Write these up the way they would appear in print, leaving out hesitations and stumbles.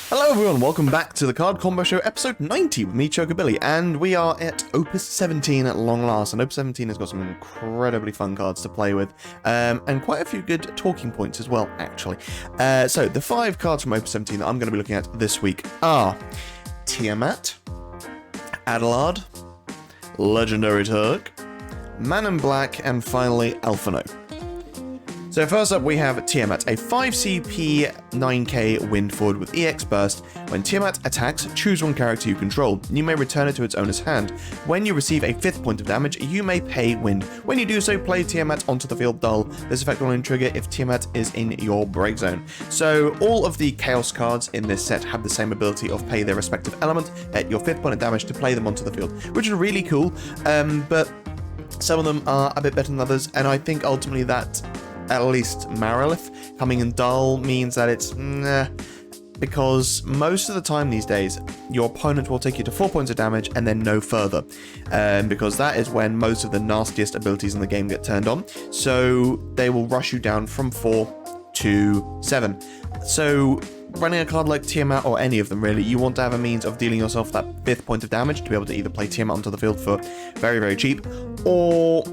Hello everyone, welcome back to the Card Combo Show episode 90 with me, Chocobilly, and we are at Opus 17 at long last, and Opus 17 has got some incredibly fun cards to play with, and quite a few good talking points as well, actually. So, the 5 cards from Opus 17 that I'm going to be looking at this week are Tiamat, Adelard, Legendary Turk, Man in Black, and finally Alphinaud. So first up we have Tiamat, a 5 CP 9k wind forward with EX burst. When Tiamat attacks, choose one character you control. You may return it to its owner's hand. When you receive a 5th point of damage, you may pay wind. When you do so, play Tiamat onto the field dull. This effect will only trigger if Tiamat is in your break zone. So all of the Chaos cards in this set have the same ability of pay their respective element at your 5th point of damage to play them onto the field, which is really cool, but some of them are a bit better than others, and I think ultimately that at least Marilith coming in dull means that it's because most of the time these days your opponent will take you to 4 points of damage and then no further, because that is when most of the nastiest abilities in the game get turned on, so they will rush you down from 4 to 7. So running a card like Tiamat, or any of them really, you want to have a means of dealing yourself that 5th point of damage to be able to either play Tiamat onto the field for very, very cheap, or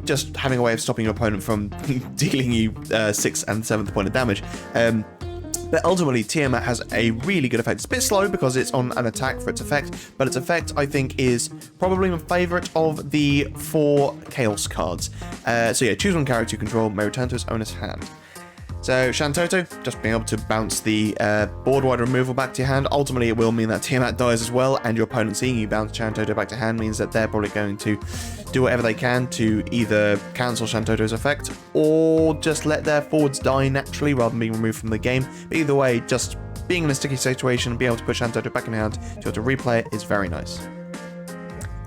just having a way of stopping your opponent from dealing you 6th and 7th point of damage. But ultimately, Tiamat has a really good effect. It's a bit slow because it's on an attack for its effect, but its effect, I think, is probably my favourite of the 4 Chaos cards. So yeah, choose one character you control, may return to its owner's hand. So Shantoto, just being able to bounce the board-wide removal back to your hand. Ultimately, it will mean that Tiamat dies as well, and your opponent seeing you bounce Shantoto back to hand means that they're probably going to do whatever they can to either cancel Shantoto's effect, or just let their forwards die naturally rather than being removed from the game. But either way, just being in a sticky situation and being able to put Shantoto back in hand to be able to replay it is very nice.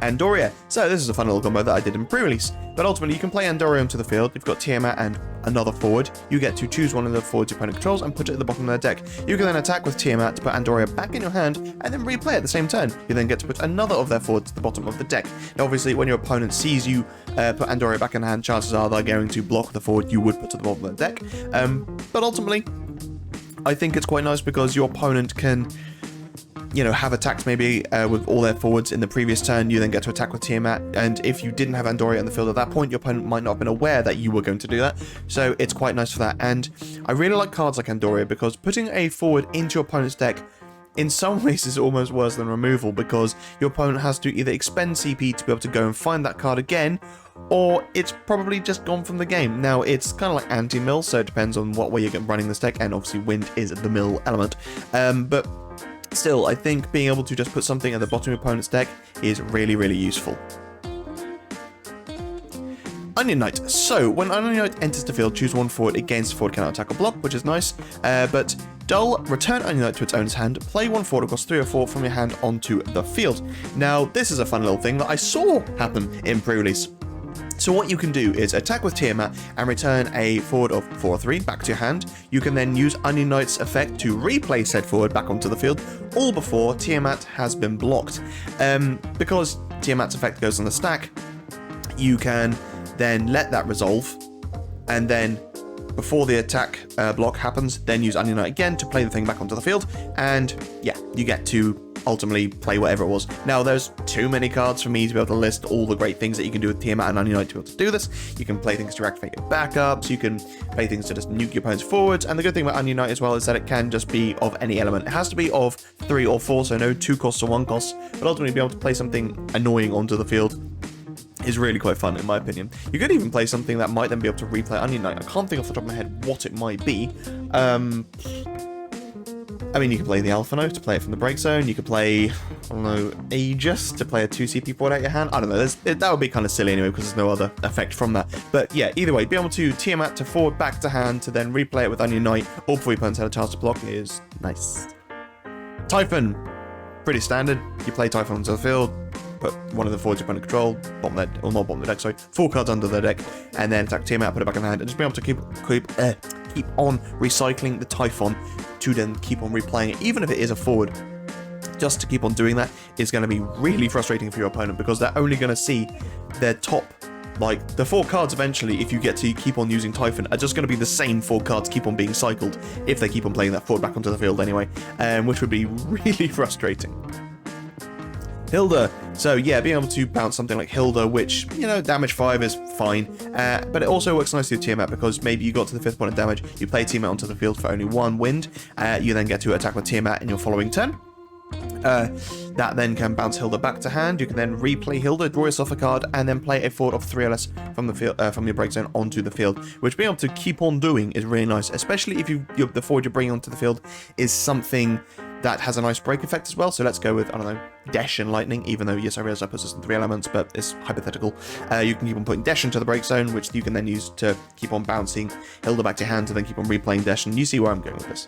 Andoria. So this is a fun little combo that I did in pre-release, but ultimately you can play Andoria onto the field. You've got Tiamat and another forward. You get to choose one of the forwards your opponent controls and put it at the bottom of their deck. You can then attack with Tiamat to put Andoria back in your hand and then replay at the same turn. You then get to put another of their forwards at the bottom of the deck. Now obviously when your opponent sees you put Andoria back in hand, chances are they're going to block the forward you would put to the bottom of the deck. But ultimately, I think it's quite nice because your opponent can, you know, have attacks maybe with all their forwards in the previous turn. You then get to attack with Tiamat, and if you didn't have Andoria in the field at that point, your opponent might not have been aware that you were going to do that, so it's quite nice for that. And I really like cards like Andoria because putting a forward into your opponent's deck in some ways is almost worse than removal, because your opponent has to either expend CP to be able to go and find that card again, or it's probably just gone from the game. Now, it's kind of like anti-mill, so it depends on what way you're running this deck, and obviously wind is the mill element, but still, I think being able to just put something at the bottom of your opponent's deck is really, really useful. Onion Knight. So, when Onion Knight enters the field, choose one forward against forward cannot attack or block, which is nice, but dull, return Onion Knight to its owner's hand, play one forward across 3 or 4 from your hand onto the field. Now, this is a fun little thing that I saw happen in pre-release. So what you can do is attack with Tiamat and return a forward of 4 or 3 back to your hand. You can then use Onion Knight's effect to replay said forward back onto the field, all before Tiamat has been blocked. Because Tiamat's effect goes on the stack, you can then let that resolve, and then before the attack block happens, then use Onion Knight again to play the thing back onto the field, and yeah, you get to ultimately play whatever it was. Now, there's too many cards for me to be able to list all the great things that you can do with Tiamat and Onion Knight to be able to do this. You can play things to activate your backups, you can play things to just nuke your opponent's forwards, and the good thing about Onion Knight as well is that it can just be of any element. It has to be of 3 or 4, so no 2 costs or 1 costs, but ultimately be able to play something annoying onto the field is really quite fun, in my opinion. You could even play something that might then be able to replay Onion Knight. I can't think off the top of my head what it might be. I mean, you could play the Alphinaud to play it from the break zone. You could play, I don't know, Aegis to play a 2 CP forward out your hand. I don't know, that would be kind of silly anyway because there's no other effect from that. But yeah, either way, be able to Tiamat to forward back to hand to then replay it with Onion Knight all before your opponent's had a chance to block is nice. Typhon. Pretty standard. You play Typhon onto the field, put one of the forwards your opponent control, bottom of their, or not bottom of the deck, sorry, 4 cards under their deck, and then attack Tiamat, put it back in the hand, and just be able to keep on recycling the Typhon to then keep on replaying it, even if it is a forward. Just to keep on doing that is going to be really frustrating for your opponent because they're only going to see their top like, the 4 cards eventually, if you get to keep on using Typhon, are just going to be the same 4 cards keep on being cycled, if they keep on playing that forward back onto the field anyway, which would be really frustrating. Hilda. So yeah, being able to bounce something like Hilda, which, you know, damage 5 is fine, but it also works nicely with Tiamat, because maybe you got to the 5th point of damage, you play Tiamat onto the field for only 1 wind, you then get to attack with Tiamat in your following turn. That then can bounce Hilda back to hand. You can then replay Hilda, draw yourself a card, and then play a forward of 3 or less from the field, from your break zone onto the field, which being able to keep on doing is really nice, especially if the forward you're bringing onto the field is something that has a nice break effect as well. So let's go with, I don't know, Dash and Lightning, even though, yes, I realize I put this in 3 elements, but it's hypothetical. You can keep on putting Dash into the break zone, which you can then use to keep on bouncing Hilda back to hand, to then keep on replaying Dash, and you see where I'm going with this.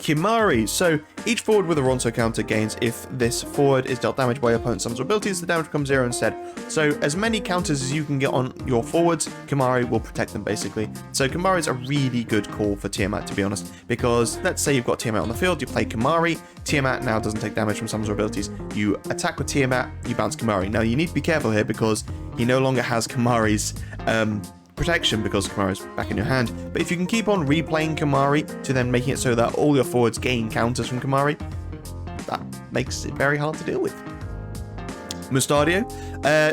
Kimari. So each forward with a Ronso counter gains if this forward is dealt damage by your opponent's summons or abilities, the damage becomes 0 instead. So as many counters as you can get on your forwards, Kimari will protect them basically. So Kimari is a really good call for Tiamat, to be honest, because let's say you've got Tiamat on the field, you play Kimari, Tiamat now doesn't take damage from summons or abilities, you attack with Tiamat, you bounce Kimari. Now you need to be careful here because he no longer has Kimari's protection because Kimari is back in your hand, but if you can keep on replaying Kimari to then making it so that all your forwards gain counters from Kimari, that makes it very hard to deal with. Mustadio.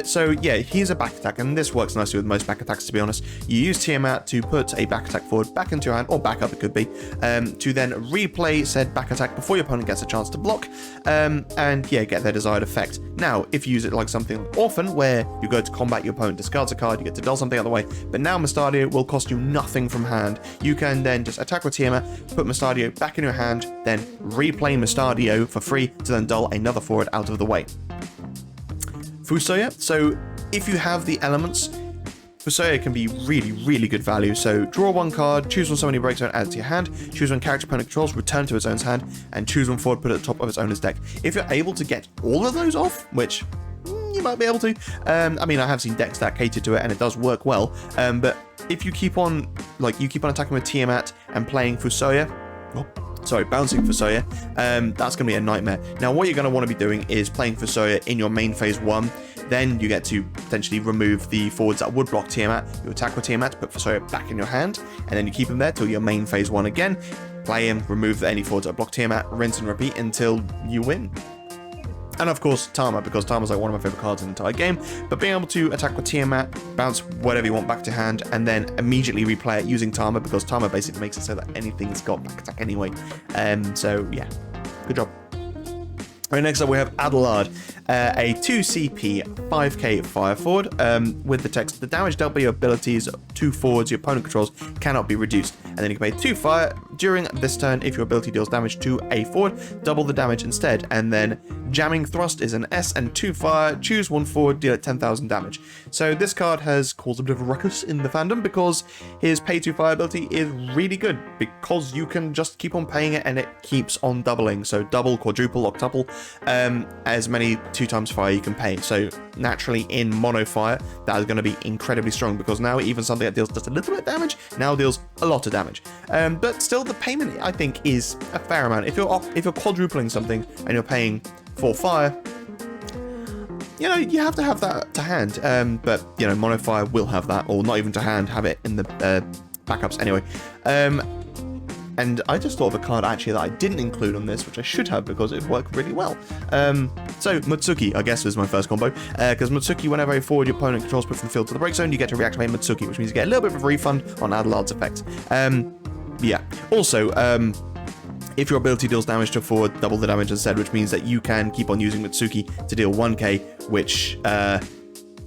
So yeah, he's a back attack, and this works nicely with most back attacks, to be honest. You use Tiamat to put a back attack forward back into your hand, or back up it could be, to then replay said back attack before your opponent gets a chance to block, and yeah, get their desired effect. Now, if you use it like something like Orphan, where you go to combat, your opponent discards a card, you get to dull something out of the way, but now Mustadio will cost you nothing from hand. You can then just attack with Tiamat, put Mustadio back in your hand, then replay Mustadio for free to then dull another forward out of the way. Fusoya. So if you have the elements, Fusoya can be really, really good value. So draw 1 card, choose 1 summon your break zone, add it to your hand, choose 1 character opponent controls, return to its owner's hand, and choose 1 forward, put it at the top of its owner's deck. If you're able to get all of those off, which you might be able to, I mean, I have seen decks that cater to it and it does work well, but if you keep on, attacking with Tiamat and playing Fusoya, bouncing Fusoya, that's going to be a nightmare. Now, what you're going to want to be doing is playing Fusoya in your main phase 1, then you get to potentially remove the forwards that would block Tiamat, you attack with Tiamat, put Fusoya back in your hand, and then you keep him there till your main phase 1 again, play him, remove any forwards that block Tiamat, rinse and repeat until you win. And of course, Tama, because Tama's like one of my favorite cards in the entire game, but being able to attack with Tiamat, bounce whatever you want back to hand, and then immediately replay it using Tama, because Tama basically makes it so that anything's got back attack anyway. So yeah, good job. Alright, next up we have Adelard, a 2 CP 5k fire forward, with the text, the damage dealt by your abilities to forwards your opponent controls cannot be reduced. And then you can pay 2 fire during this turn. If your ability deals damage to a forward, double the damage instead. And then Jamming Thrust is an S and 2 fire, choose 1 forward, deal it 10,000 damage. So this card has caused a bit of a ruckus in the fandom because his pay 2 fire ability is really good, because you can just keep on paying it and it keeps on doubling. So double, quadruple, octuple, as many 2 times fire you can pay. So naturally in mono fire, that is going to be incredibly strong, because now even something that deals just a little bit of damage now deals a lot of damage. But still, the payment I think is a fair amount. If you're quadrupling something and you're paying 4 fire, you know, you have to have that to hand. But you know, mono fire will have that, or not even to hand, have it in the backups anyway. And I just thought of a card actually that I didn't include on this, which I should have because it worked really well. So Mutsuki, I guess, was my first combo. Because Mutsuki, whenever a forward your opponent controls put from the field to the break zone, you get to reactivate Mutsuki, which means you get a little bit of a refund on Adelard's effect. Yeah. Also, if your ability deals damage to a forward, double the damage instead, which means that you can keep on using Mutsuki to deal 1k, which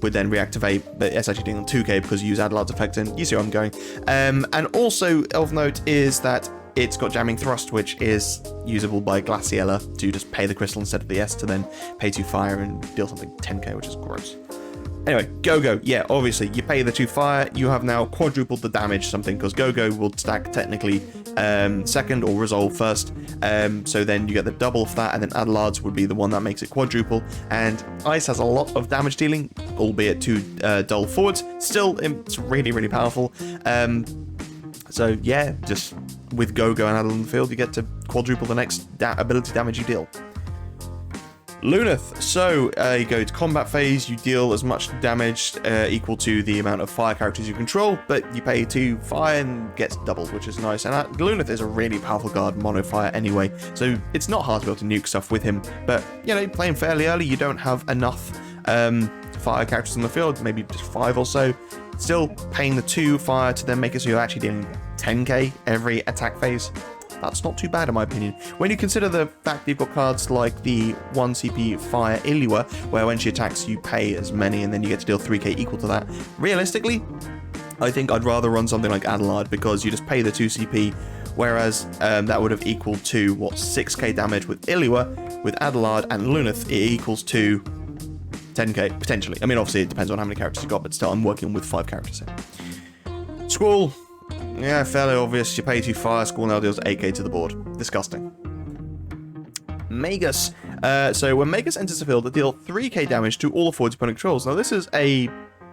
would then reactivate, but it's actually doing 2k because you use Adelard's effect, and you see where I'm going. And also of note is that it's got Jamming Thrust, which is usable by Glaciella to just pay the crystal instead of the S to then pay 2 fire and deal something 10k, which is gross. Anyway, Go-Go, yeah, obviously, you pay the 2 fire, you have now quadrupled the damage something, because Go-Go will stack technically second or resolve first, so then you get the double for that, and then Adelard's would be the one that makes it quadruple, and Ice has a lot of damage dealing, albeit 2 dull forwards, still, it's really, really powerful. So yeah, just with Go-Go and Adelard on the field, you get to quadruple the next ability damage you deal. Luneth. So you go to combat phase, you deal as much damage equal to the amount of fire characters you control, but you pay 2 fire and gets doubled, which is nice. And Luneth is a really powerful guard, mono fire anyway, so it's not hard to be able to nuke stuff with him. But you know, playing fairly early, you don't have enough fire characters on the field, maybe just 5 or so. Still paying the 2 fire to then make it so you're actually dealing 10k every attack phase. That's not too bad in my opinion. When you consider the fact that you've got cards like the 1 CP Fire Illiwa, where when she attacks you pay as many and then you get to deal 3k equal to that. Realistically, I think I'd rather run something like Adelard because you just pay the 2 CP, whereas that would have equaled to, what, 6k damage with Illiwa. With Adelard and Luneth, it equals to 10k, potentially. I mean, obviously it depends on how many characters you got, but still, I'm working with 5 characters here. Squall. Yeah, fairly obvious. You pay 2 fire, Squall now deals 8k to the board. Disgusting. Magus. So when Magus enters the field, it deals 3k damage to all the forwards opponent controls. Now this is a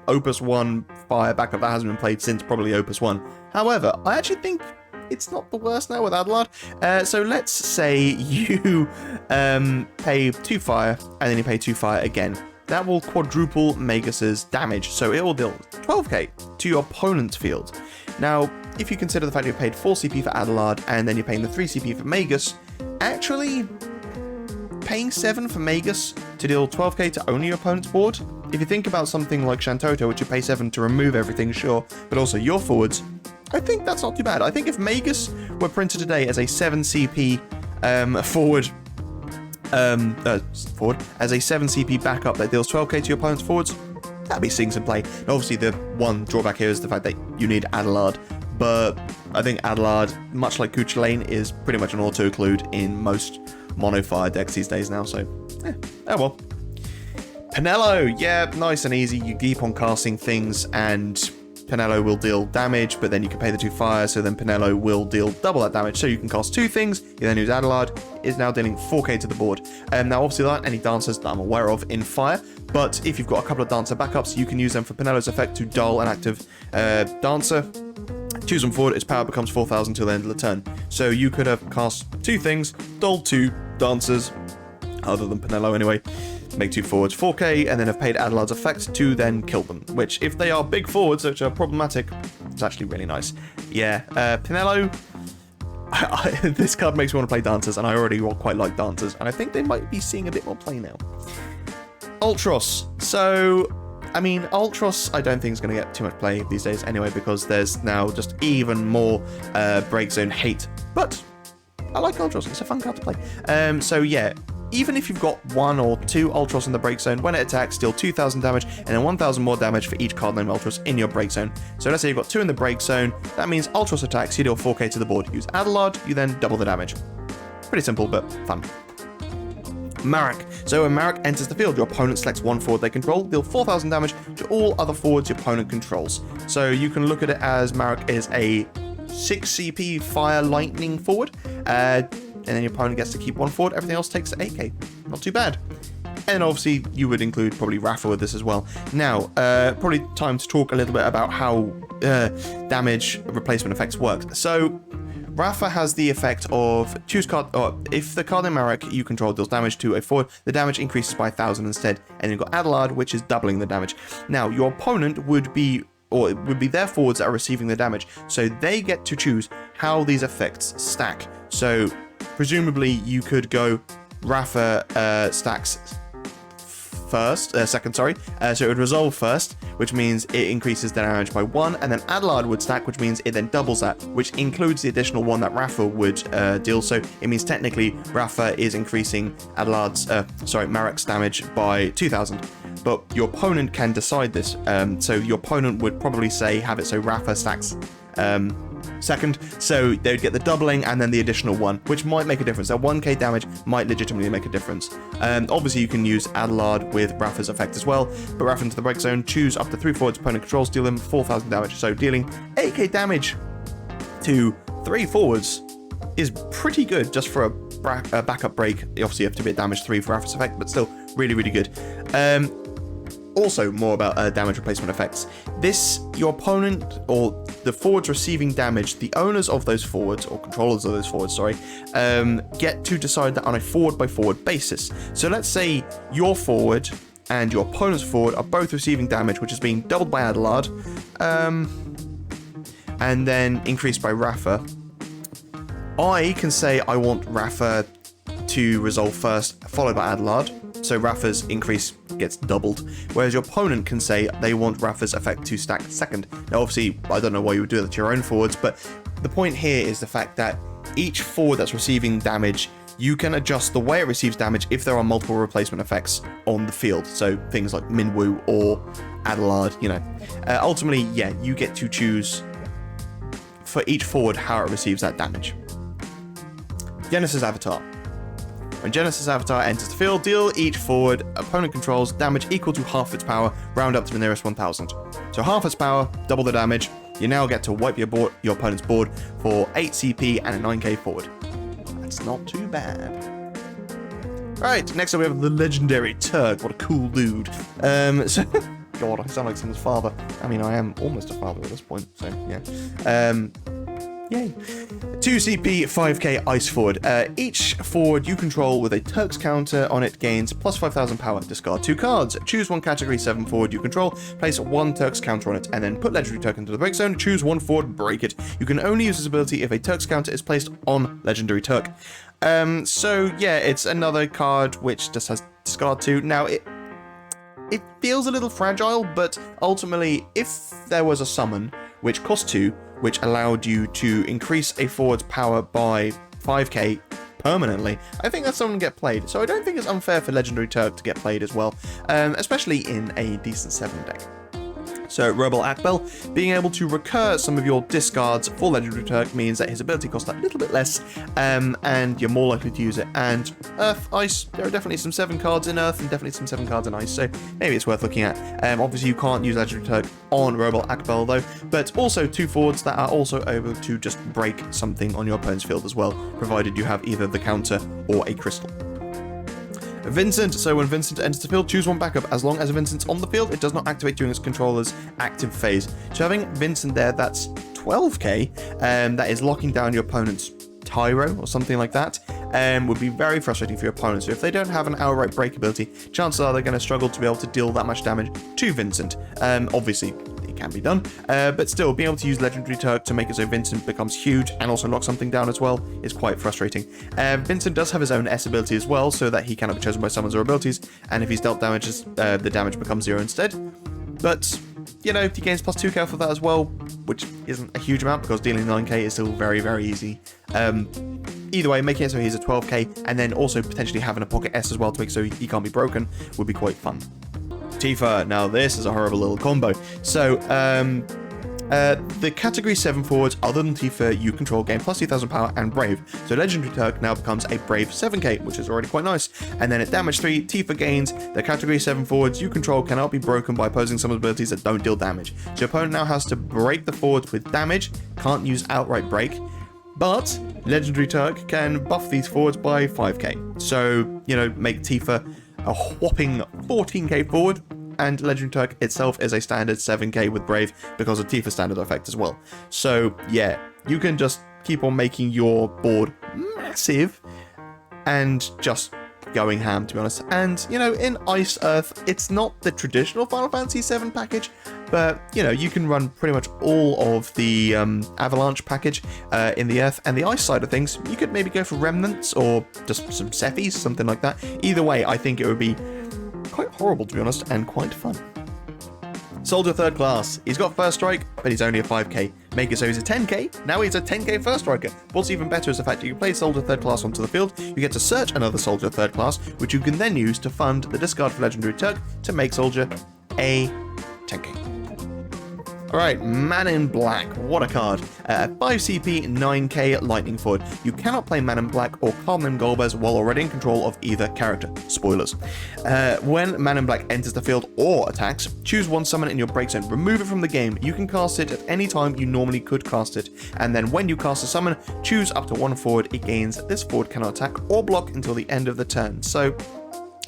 Opus 1 fire backup that hasn't been played since probably Opus 1. However, I actually think it's not the worst now with Adelard. So let's say you pay 2 fire, and then you pay 2 fire again. That will quadruple Magus's damage, so it will deal 12k to your opponent's field. Now, if you consider the fact you paid 4 CP for Adelard, and then you're paying the 3 CP for Magus, actually paying 7 for Magus to deal 12k to only your opponent's board, if you think about something like Shantoto, which you pay 7 to remove everything, sure, but also your forwards, I think that's not too bad. I think if Magus were printed today as a 7 CP forward, as a 7 CP backup that deals 12k to your opponent's forwards, that'd be seeing some play. And obviously the one drawback here is the fact that you need Adelard, but I think Adelard, much like Kucha Lane, is pretty much an auto-occlude in most mono fire decks these days now, so oh well. Penelo, yeah, nice and easy. You keep on casting things and Penelo will deal damage, but then you can pay the 2 fire, so then Penelo will deal double that damage. So you can cast 2 things, you then use Adelard, is now dealing 4k to the board. Now obviously there aren't any dancers that I'm aware of in fire, but if you've got a couple of dancer backups, you can use them for Penelo's effect to dull an active dancer. Choose them forward, its power becomes 4,000 till the end of the turn. So you could have cast 2 things, dulled 2 dancers, other than Penelo anyway, make 2 forwards 4k, and then have paid Adelard's effect to then kill them, which if they are big forwards, which are problematic, it's actually really nice. Yeah, Penelo, this card makes me want to play dancers, and I already quite like dancers, and I think they might be seeing a bit more play now. Ultros. So, I mean, Ultros I don't think is going to get too much play these days anyway, because there's now just even more break zone hate, but I like Ultros, it's a fun card to play. So yeah, even if you've got 1 or 2 Ultros in the break zone, when it attacks, deal 2,000 damage, and then 1,000 more damage for each card named Ultros in your break zone. So let's say you've got 2 in the break zone, that means Ultros attacks, you deal 4k to the board. Use Adelard, you then double the damage. Pretty simple, but fun. Marak. So when Marak enters the field, your opponent selects 1 forward they control, deal 4,000 damage to all other forwards your opponent controls. So you can look at it as Marak is a 6 CP fire lightning forward, and then your opponent gets to keep 1 forward, everything else takes 8k. Not too bad. And obviously you would include probably Rafa with this as well. Now, probably time to talk a little bit about how damage replacement effects work. So Rafa has the effect of choose card, or if the card in Marak you control deals damage to a forward, the damage increases by 1,000 instead. And you've got Adelard, which is doubling the damage. Now, your opponent would be, or it would be their forwards that are receiving the damage, so they get to choose how these effects stack. So presumably you could go Rafa stacks second, so it would resolve first, which means it increases the damage by 1, and then Adelard would stack, which means it then doubles that, which includes the additional 1 that Rafa would deal. So it means technically Rafa is increasing Marak's damage by 2,000. But your opponent can decide this. So your opponent would probably say have it so Rafa stacks second, so they would get the doubling and then the additional 1, which might make a difference. That 1k damage might legitimately make a difference. Obviously you can use Adelard with Rafa's effect as well, but Rafa into the break zone, choose up to 3 forwards opponent controls, deal them 4,000 damage, so dealing 8k damage to 3 forwards is pretty good just for a backup break. Obviously you have to be at damage 3 for Rafa's effect, but still really, really good. Also, more about damage replacement effects. This, your opponent, or the forwards receiving damage, the owners of those forwards, or controllers of those forwards, sorry, get to decide that on a forward-by-forward basis. So let's say your forward and your opponent's forward are both receiving damage, which is being doubled by Adelard, and then increased by Rafa. I can say I want Rafa to resolve first, followed by Adelard, so Rafa's increase gets doubled, whereas your opponent can say they want Rafa's effect to stack second. Now obviously, I don't know why you would do that to your own forwards, but the point here is the fact that each forward that's receiving damage, you can adjust the way it receives damage if there are multiple replacement effects on the field, so things like Minwoo or Adelard, you know. Ultimately, yeah, you get to choose for each forward how it receives that damage. Genesis Avatar. When Genesis Avatar enters the field, deal each forward opponent controls damage equal to half its power, round up to the nearest 1000. So half its power, double the damage. You now get to wipe your opponent's board for 8 CP and a 9k forward. That's not too bad. Right, next up we have the legendary Turk. What a cool dude. So, God, I sound like someone's father. I mean, I am almost a father at this point, so yeah. Yay. 2 CP, 5k ice forward. Each forward you control with a Turk's counter on it gains plus 5000 power. Discard 2 cards. Choose one category 7 forward you control. Place 1 Turk's counter on it, and then put legendary Turk into the break zone. Choose 1 forward, break it. You can only use this ability if a Turk's counter is placed on legendary Turk. So yeah, it's another card which just has discard 2. Now it feels a little fragile, but ultimately, if there was a summon which cost 2, which allowed you to increase a forward's power by 5k permanently, I think that's something to get played. So I don't think it's unfair for Legendary Turk to get played as well, especially in a decent 7 deck. So Rebel Akbel, being able to recur some of your discards for Legendary Turk means that his ability costs a little bit less, and you're more likely to use it. And Earth, Ice, there are definitely some 7 cards in Earth and definitely some 7 cards in Ice, so maybe it's worth looking at. Obviously you can't use Legendary Turk on Rebel Akbel though, but also 2 forwards that are also able to just break something on your opponent's field as well, provided you have either the counter or a crystal. Vincent. So when Vincent enters the field, choose 1 backup. As long as Vincent's on the field, it does not activate during its controller's active phase. So having Vincent there, that's 12k, that is locking down your opponent's Tyro or something like that, would be very frustrating for your opponent. So if they don't have an outright break ability, chances are they're going to struggle to be able to deal that much damage to Vincent. Obviously, it can be done, but still, being able to use Legendary Turk to make it so Vincent becomes huge and also lock something down as well is quite frustrating. Vincent does have his own S ability as well, so that he cannot be chosen by summons or abilities, and if he's dealt damages, the damage becomes 0 instead. But, you know, he gains plus 2k for that as well, which isn't a huge amount because dealing 9k is still very, very easy. Either way, making it so he's a 12k and then also potentially having a pocket S as well to make it so he can't be broken would be quite fun. Tifa, now this is a horrible little combo. So, the category 7 forwards other than Tifa you control gain plus 2000 power and Brave. So Legendary Turk now becomes a Brave 7k, which is already quite nice. And then at damage 3, Tifa gains the category 7 forwards you control cannot be broken by opposing some abilities that don't deal damage. So your opponent now has to break the forwards with damage, can't use outright break. But Legendary Turk can buff these forwards by 5k. So, you know, make Tifa a whopping 14k forward, and Legendary Turk itself is a standard 7k with Brave because of Tifa's standard effect as well. So yeah, you can just keep on making your board massive and just going ham, to be honest. And, you know, in Ice Earth, it's not the traditional Final Fantasy VII package, but, you know, you can run pretty much all of the Avalanche package in the Earth, and the Ice side of things, you could maybe go for Remnants or just some Cephis, something like that. Either way, I think it would be quite horrible, to be honest, and quite fun. Soldier 3rd class. He's got first strike, but he's only a 5k. Make it so he's a 10k. Now he's a 10k first striker. What's even better is the fact that you play Soldier 3rd class onto the field, you get to search another Soldier 3rd class, which you can then use to fund the discard for Legendary Turk to make Soldier a 10k. Alright, Man in Black, what a card. 5 CP, 9k Lightning Forward. You cannot play Man in Black or Carmen Golbez while already in control of either character. Spoilers. When Man in Black enters the field or attacks, choose 1 summon in your break zone, remove it from the game. You can cast it at any time you normally could cast it, and then when you cast a summon, choose up to 1 forward it gains. This forward cannot attack or block until the end of the turn. So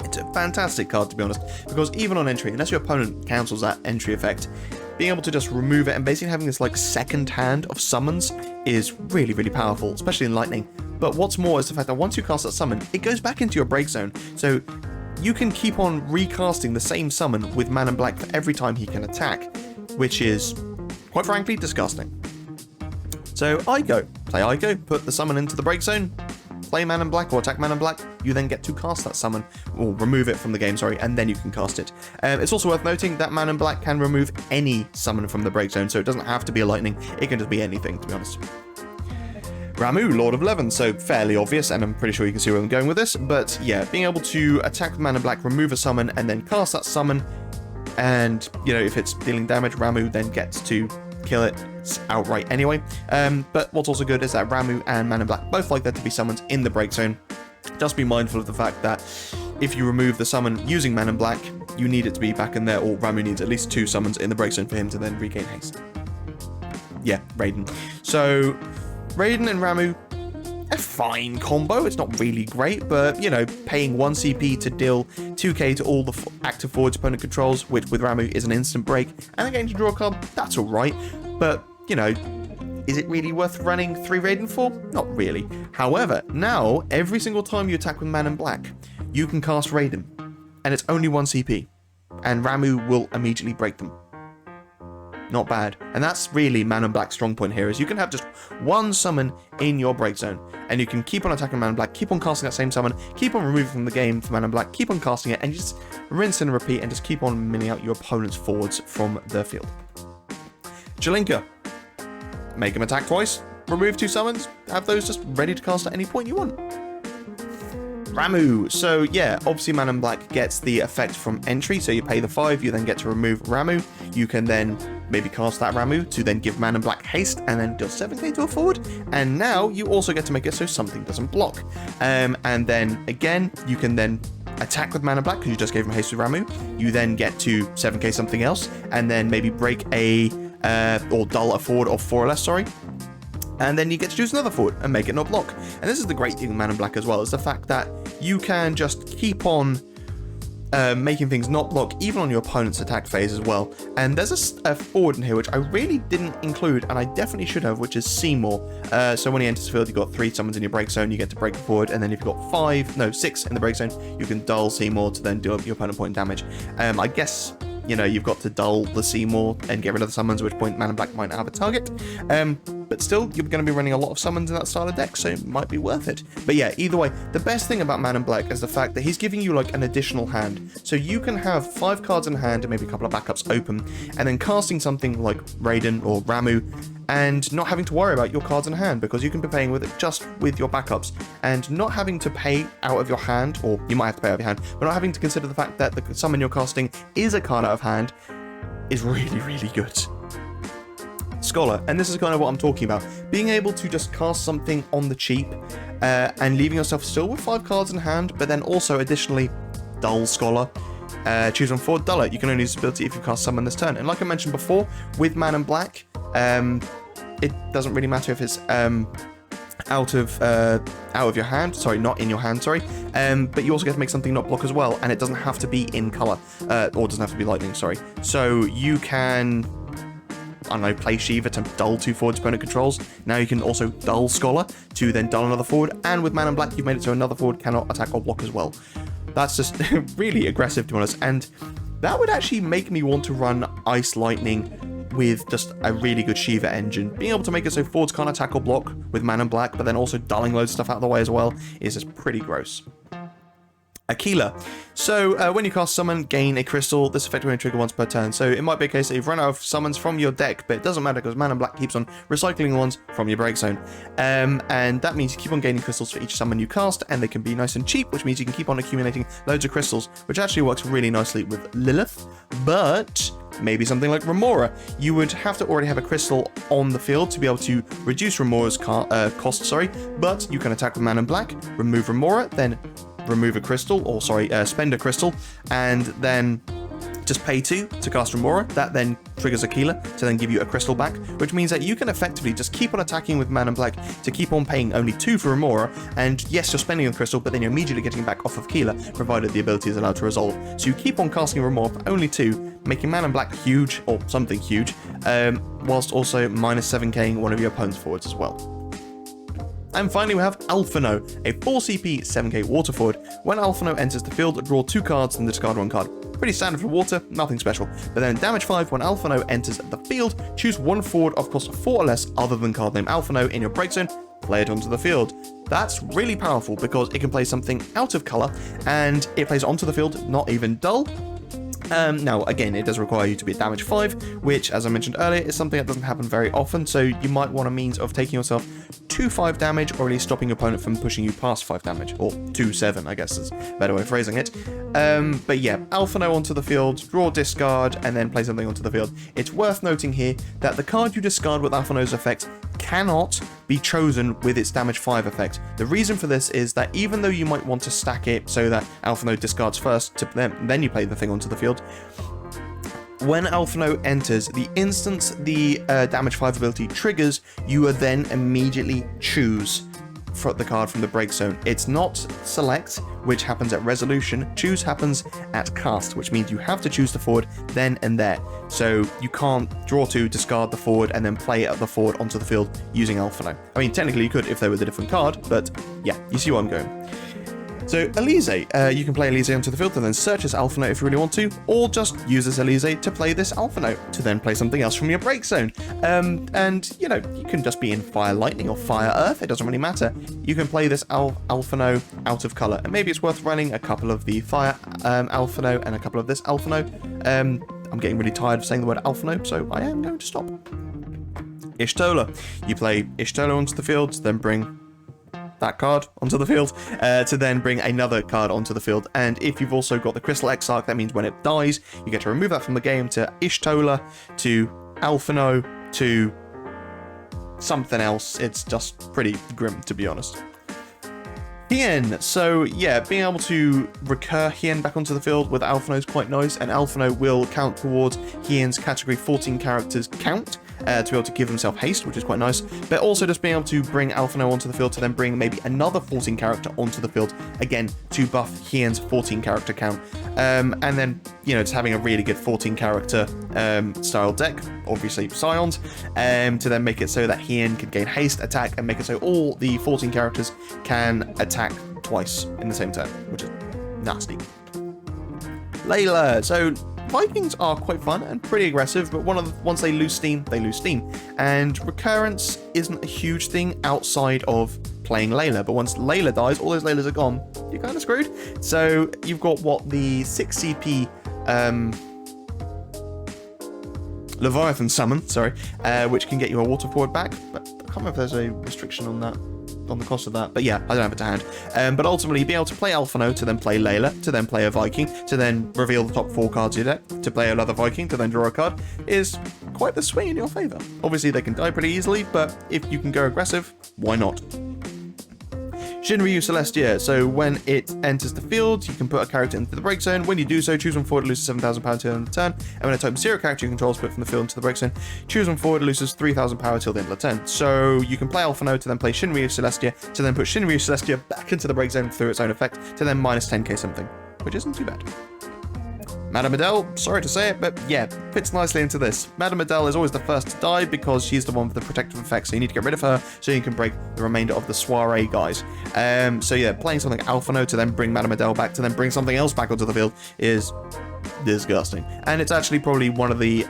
it's a fantastic card, to be honest, because even on entry, unless your opponent cancels that entry effect, being able to just remove it and basically having this like second hand of summons is really, really powerful, especially in Lightning. But what's more is the fact that once you cast that summon, it goes back into your break zone. So you can keep on recasting the same summon with Man in Black for every time he can attack, which is, quite frankly, disgusting. So Igo, put the summon into the break zone, play Man in Black or attack Man in Black, you then get to cast that summon, or remove it from the game, sorry, and then you can cast it. It's also worth noting that Man in Black can remove any summon from the break zone, so it doesn't have to be a Lightning, it can just be anything, to be honest. Ramuh, Lord of Levin, so fairly obvious, and I'm pretty sure you can see where I'm going with this, but yeah, being able to attack with Man in Black, remove a summon, and then cast that summon, and, you know, if it's dealing damage, Ramuh then gets to kill it outright anyway. But what's also good is that Ramuh and Man in Black both like there to be summons in the break zone. Just be mindful of the fact that if you remove the summon using Man in Black, you need it to be back in there, or Ramuh needs at least 2 summons in the break zone for him to then regain haste. Yeah, Raiden. So, Raiden and Ramuh, a fine combo. It's not really great, but, you know, paying 1 CP to deal 2k to all the active forwards opponent controls, which with Ramuh is an instant break, and then getting to draw a card, that's alright. But, you know, is it really worth running 3 Raiden for? Not really. However, now, every single time you attack with Man in Black, you can cast Raiden, and it's only 1 CP, and Ramuh will immediately break them. Not bad. And that's really Man in Black's strong point here, is you can have just 1 summon in your break zone, and you can keep on attacking Man in Black, keep on casting that same summon, keep on removing from the game for Man in Black, keep on casting it, and you just rinse and repeat, and just keep on milling out your opponent's forwards from the field. Jalinka. Make him attack twice, remove 2 summons, have those just ready to cast at any point you want. Ramuh. So yeah, obviously Man in Black gets the effect from entry, so you pay the 5, you then get to remove Ramuh. You can then maybe cast that Ramuh to then give Man in Black haste and then deal 7k to a forward. And now you also get to make it so something doesn't block. And then again, you can then attack with Man in Black because you just gave him haste with Ramuh. You then get to 7k something else, and then maybe break or dull a forward of 4 or less, sorry. And then you get to choose another forward and make it not block. And this is the great thing with Man in Black as well, is the fact that you can just keep on making things not block, even on your opponent's attack phase as well. And there's a forward in here which I really didn't include, and I definitely should have, which is Seymour. So when he enters the field, you've got 3 summons in your break zone, you get to break a forward, and then if you've got 6 in the break zone, you can dull Seymour to then deal your opponent point damage. I guess, you know, you've got to dull the Seymour and get rid of the summons, at which point Man in Black might not have a target. But still, you're going to be running a lot of summons in that style of deck, so it might be worth it. But yeah, either way, the best thing about Man in Black is the fact that he's giving you like an additional hand. So you can have 5 cards in hand and maybe a couple of backups open, and then casting something like Raiden or Ramuh, and not having to worry about your cards in hand, because you can be paying with it just with your backups, and not having to pay out of your hand, or you might have to pay out of your hand, but not having to consider the fact that the summon you're casting is a card out of hand is really, really good. Scholar, and this is kind of what I'm talking about. Being able to just cast something on the cheap and leaving yourself still with 5 cards in hand, but then also additionally dull Scholar. Choose 1 forward, dull it. You can only use this ability if you cast summon this turn. And like I mentioned before, with Man in Black, it doesn't really matter if it's out of your hand, sorry, not in your hand, sorry, but you also get to make something not block as well, and it doesn't have to be in color, or doesn't have to be lightning, sorry. So you can, I don't know, play Shiva to dull 2 forwards opponent controls. Now you can also dull Scholar to then dull another forward, and with Man in Black, you've made it so another forward cannot attack or block as well. That's just really aggressive, to be honest, and that would actually make me want to run Ice Lightning with just a really good Shiva engine. Being able to make it so forwards can't attack or block with Man in Black, but then also dulling loads of stuff out of the way as well, is just pretty gross. Aquila. So when you cast summon, gain a crystal. This effect will only trigger once per turn. So it might be a case that you've run out of summons from your deck, but it doesn't matter because Man in Black keeps on recycling ones from your break zone. And that means you keep on gaining crystals for each summon you cast, and they can be nice and cheap, which means you can keep on accumulating loads of crystals, which actually works really nicely with Lilith. But maybe something like Remora, you would have to already have a crystal on the field to be able to reduce Remora's cost, but you can attack with Man in Black, remove Remora, then remove a crystal, or sorry, spend a crystal, and then just pay 2 to cast Remora. That then triggers a Keeler to then give you a crystal back, which means that you can effectively just keep on attacking with Mana Black to keep on paying only 2 for Remora, and yes, you're spending on crystal, but then you're immediately getting back off of Keeler, provided the ability is allowed to resolve. So you keep on casting Remora for only 2, making Mana Black huge, or something huge, whilst also minus 7k'ing one of your opponent's forwards as well. And finally we have Alphinaud, a 4 CP 7k water forward. When Alphinaud enters the field, draw 2 cards and discard 1 card. Pretty standard for water, nothing special. But then damage 5, when Alphinaud enters the field, choose 1 forward of cost 4 or less other than card name Alphinaud in your break zone, play it onto the field. That's really powerful because it can play something out of colour, and it plays onto the field, not even dull. Now, again, it does require you to be at damage 5, which, as I mentioned earlier, is something that doesn't happen very often, so you might want a means of taking yourself to 5 damage, or at least stopping your opponent from pushing you past 5 damage, or 2-7, I guess is a better way of phrasing it. But yeah, Alphinaud onto the field, draw, discard, and then play something onto the field. It's worth noting here that the card you discard with Alphinaud's effect cannot be chosen with its damage 5 effect. The reason for this is that even though you might want to stack it so that Alphinaud discards first, then you play the thing onto the field, when Alphinaud enters, the instant the damage 5 ability triggers, you are then immediately choose for the card from the break zone. It's not select, which happens at resolution. Choose happens at cast, which means you have to choose the forward then and there. So you can't draw 2, discard the forward, and then play the forward onto the field using Alphinaud. I mean, technically you could if they were the different card, but yeah, you see where I'm going. So Elise, you can play Elise onto the field and then search as Alphinaud if you really want to, or just use this Elise to play this Alphinaud to then play something else from your break zone. And, you know, you can just be in Fire Lightning or Fire Earth, it doesn't really matter. You can play this Alphinaud out of colour, and maybe it's worth running a couple of the Fire Alphinaud and a couple of this Alphinaud. I'm getting really tired of saying the word Alphinaud, so I am going to stop. Y'shtola. You play Y'shtola onto the field, then bring that card onto the field, to then bring another card onto the field. And if you've also got the Crystal Exarch, that means when it dies, you get to remove that from the game to Y'shtola, to Alphinaud, to something else. It's just pretty grim, to be honest. Hien. So yeah, being able to recur Hien back onto the field with Alphinaud is quite nice, and Alphinaud will count towards Hien's category 14 characters count, to be able to give himself haste, which is quite nice, but also just being able to bring Alphinaud onto the field to then bring maybe another 14 character onto the field, again, to buff Hien's 14 character count. And then, you know, just having a really good 14 character style deck, obviously Scions, to then make it so that Hien can gain haste, attack, and make it so all the 14 characters can attack twice in the same turn, which is nasty. Layla. So Vikings are quite fun and pretty aggressive, but once they lose steam, they lose steam. And recurrence isn't a huge thing outside of playing Layla, but once Layla dies, all those Laylas are gone, you're kind of screwed. So you've got the 6 CP Leviathan summon, which can get you a water forward back, but I can't remember if there's a restriction on that, on the cost of that, but yeah, I don't have it to hand. But ultimately, be able to play Alphinaud to then play Layla, to then play a Viking, to then reveal the top 4 cards of your deck, to play another Viking, to then draw a card, is quite the swing in your favour. Obviously, they can die pretty easily, but if you can go aggressive, why not? Shinryu Celestia. So when it enters the field, you can put a character into the break zone. When you do so, choose one forward, it loses 7,000 power till the end of the turn. And when a type 0 character you control is put from the field into the break zone, choose one forward, it loses 3,000 power till the end of the turn. So you can play Alphinaud to then play Shinryu Celestia, to then put Shinryu Celestia back into the break zone through its own effect, to then minus 10k something, which isn't too bad. Madame Adele, sorry to say it, but yeah, fits nicely into this. Madame Adele is always the first to die because she's the one with the protective effect, so you need to get rid of her so you can break the remainder of the soiree guys. So yeah, playing something Alphinaud to then bring Madame Adele back, to then bring something else back onto the field is disgusting. And it's actually probably one of the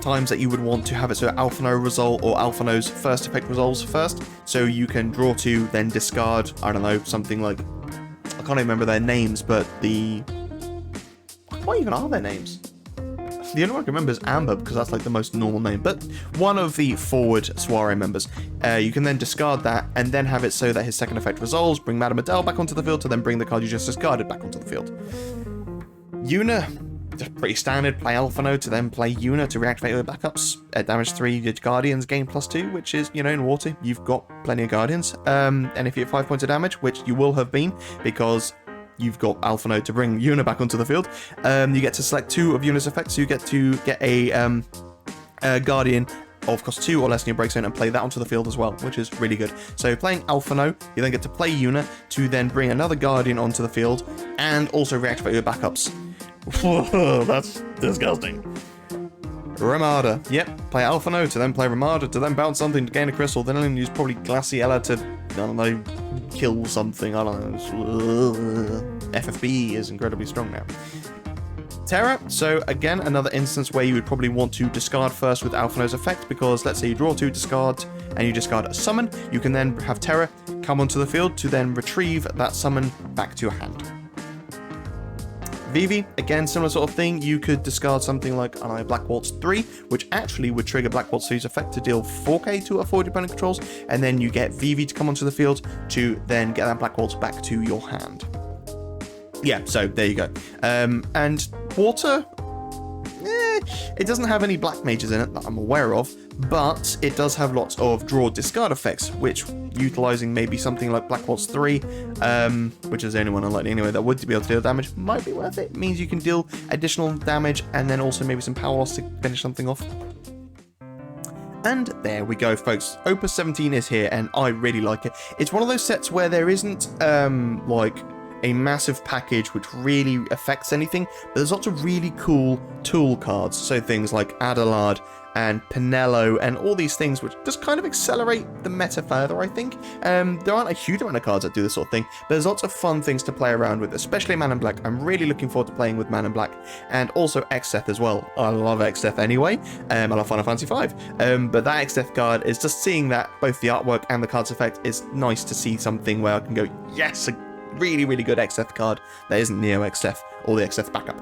times that you would want to have it so Alphinaud resolve, or Alphinaud's first effect resolves first, so you can draw 2, then discard, I don't know, something like, I can't even remember their names, but what even are their names? The only one I can remember is Amber, because that's like the most normal name, but one of the forward soiree members. You can then discard that, and then have it so that his second effect resolves, bring Madame Adele back onto the field, to then bring the card you just discarded back onto the field. Yuna, just pretty standard, play Alphinaud to then play Yuna to reactivate your backups. At damage 3, your Guardians gain +2, which is, you know, in water, you've got plenty of Guardians. And if you're at 5 points of damage, which you will have been, because you've got Alphinaud to bring Yuna back onto the field. You get to select 2 of Yuna's effects, so you get to get a Guardian of cost 2 or less in your break zone and play that onto the field as well, which is really good. So playing Alphinaud, you then get to play Yuna to then bring another Guardian onto the field and also reactivate your backups. That's disgusting. Ramada. Yep, play Alphinaud to then play Ramada to then bounce something to gain a crystal, then use probably Glaciella to, I don't know, kill something, I don't know. FFB is incredibly strong now. Terra, so again, another instance where you would probably want to discard first with Alphinaud's effect, because let's say you draw 2 discards and you discard a summon, you can then have Terra come onto the field to then retrieve that summon back to your hand. Vivi, again, similar sort of thing. You could discard something like, I don't know, Black Waltz 3, which actually would trigger Black Waltz 3's effect to deal 4k to avoid opponent controls, and then you get Vivi to come onto the field to then get that Black Waltz back to your hand. Yeah, so there you go. And Water, it doesn't have any black mages in it that I'm aware of, but it does have lots of draw discard effects, which, utilizing maybe something like Black Waltz 3, which is the only one unlikely anyway that would be able to deal damage, might be worth it. It means you can deal additional damage and then also maybe some power loss to finish something off. And there we go, folks. Opus 17 is here, and I really like it. It's one of those sets where there isn't, like, a massive package which really affects anything, but there's lots of really cool tool cards, so things like Adelard and Pinello and all these things which just kind of accelerate the meta further, I think. There aren't a huge amount of cards that do this sort of thing, but there's lots of fun things to play around with, especially Man in Black. I'm really looking forward to playing with Man in Black, and also XVII as well. I love XVII anyway, I love Final Fantasy V, but that XVII card is just seeing that, both the artwork and the card's effect, is nice to see something where I can go, yes, a really, really good XVII card that isn't Neo XVII or the XVII backup.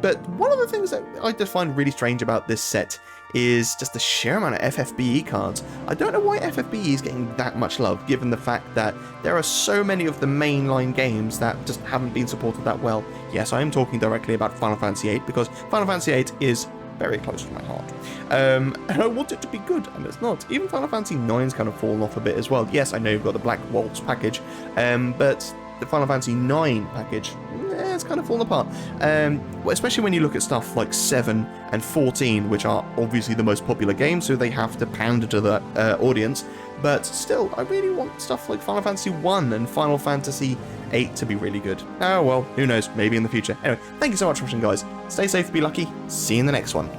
But one of the things that I just find really strange about this set is just the sheer amount of FFBE cards. I don't know why FFBE is getting that much love, given the fact that there are so many of the mainline games that just haven't been supported that well. Yes, I am talking directly about Final Fantasy VIII, because Final Fantasy VIII is very close to my heart. And I want it to be good, and it's not. Even Final Fantasy IX's kind of fallen off a bit as well. Yes, I know you've got the Black Waltz package, but the Final Fantasy IX package, it's kind of fallen apart. Especially when you look at stuff like 7 and 14, which are obviously the most popular games, so they have to pander to the audience. But still, I really want stuff like Final Fantasy 1 and Final Fantasy 8 to be really good. Oh well, who knows, maybe in the future. Anyway, thank you so much for watching, guys. Stay safe, be lucky, see you in the next one.